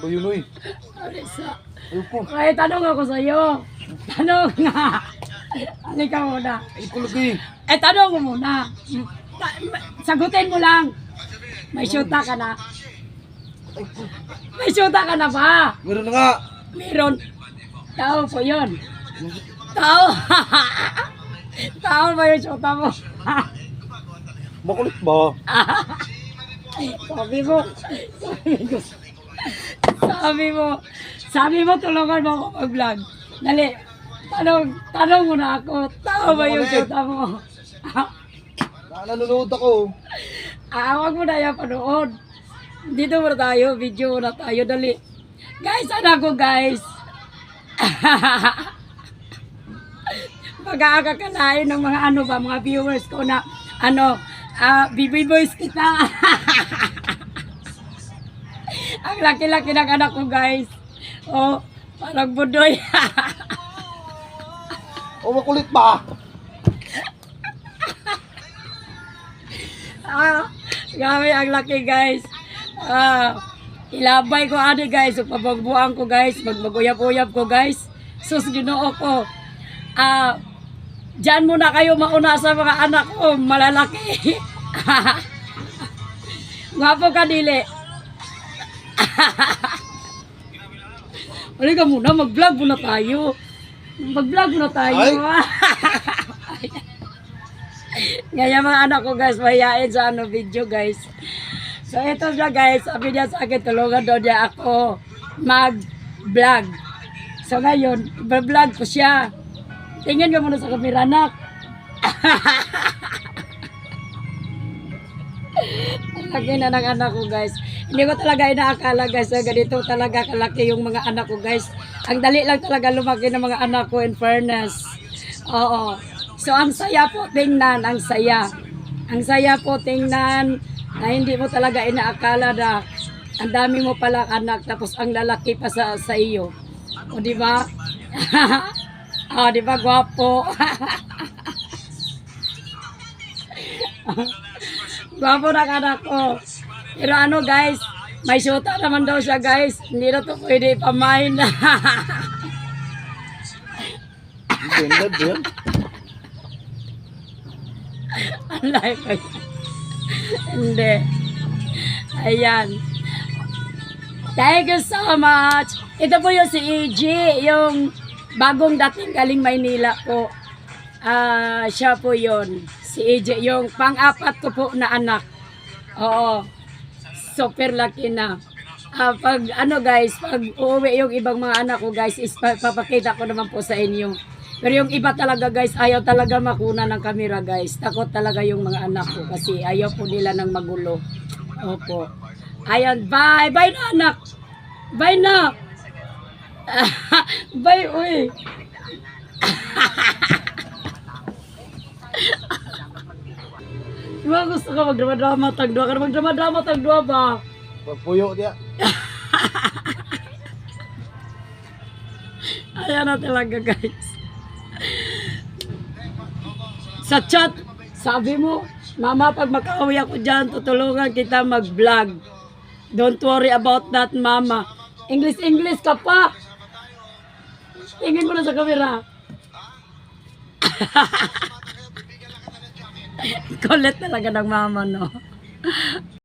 Bayunoy. Alisa. Ayoko. Ay, tanong ako sa'yo. Tanong nga. Halika muna. Ayoko lagi. Tanong mo muna. Sagutin mo lang. May syuta ka na. May syuta ka na ba? Meron na nga. Meron. Tao po yun. Tao. Tao ba yung syuta mo? Makulit ba? Sabi mo, tulungan mo ako mag-vlog. Dali, tanong mo na ako, tao ba yung syuta mo? Nanonood ako. Huwag mo na yan panood. Dito muna tayo, video muna tayo, dali. Guys, anak ko guys. Pag-aakakalain ng mga mga viewers ko na, baby boys kita. Ang laki-laki ng anak ko guys. Oh, parang budoy. Oh, makulit ba? Grabe ang laki guys. Ilabay ko guys. So, pabagbuang ko guys. Magmaguyap-uyap ko guys. Sus, Ginoo ko. Diyan muna kayo mauna sa mga anak ko. Malalaki. Gwapo ka dili. Halika muna, mag-vlog muna tayo. Mag-vlog muna tayo. Ngayon mga anak ko guys, mahihain sa video guys. So ito na guys, sabi niya sa akin, tulungan daw niya ako mag-vlog. So ngayon, i-vlog ko siya. Tingin ka muna sa kamera, anak. Laki na ng anak ko guys. Hindi ko talaga inaakala guys na ganito talaga kalaki yung mga anak ko guys. Ang dali lang talaga lumaki ng mga anak ko in fairness. Oo. So ang saya po tingnan, ang saya. Ang saya po tingnan na hindi mo talaga inaakala na ang dami mo palang anak tapos ang lalaki pa sa iyo. O di ba? Di ba gwapo? Gwapo na anak ko. Pero guys, may syuta naman daw siya guys. Hindi na to pwede pamain na. Ganda din. Alay ko. Hindi. Ayan. Thank you so much. Ito po yung si EG, yung bagong dating galing Maynila po. Siya po yun. Si EG, yung pang-apat ko po na anak. Oo. Super lucky na. Pag guys, pag uuwi yung ibang mga anak ko guys, papakita ko naman po sa inyo. Pero yung iba talaga guys, ayaw talaga makuna ng camera guys. Takot talaga yung mga anak ko kasi ayaw po nila ng magulo. Opo. Ayan, bye. Bye na anak. Bye na. Bye, uy. Diba gusto ka magdrama-drama tagdua ka? Magdrama-drama tagdua ba? Pagpuyo dia. Ayan na talaga guys. Sa chat, sabi mo, Mama, pag makauwi ako dyan, tutulungan kita mag-vlog. Don't worry about that, Mama. English ka pa. Tingin mo na sa camera. Kulit talaga ng mama, no?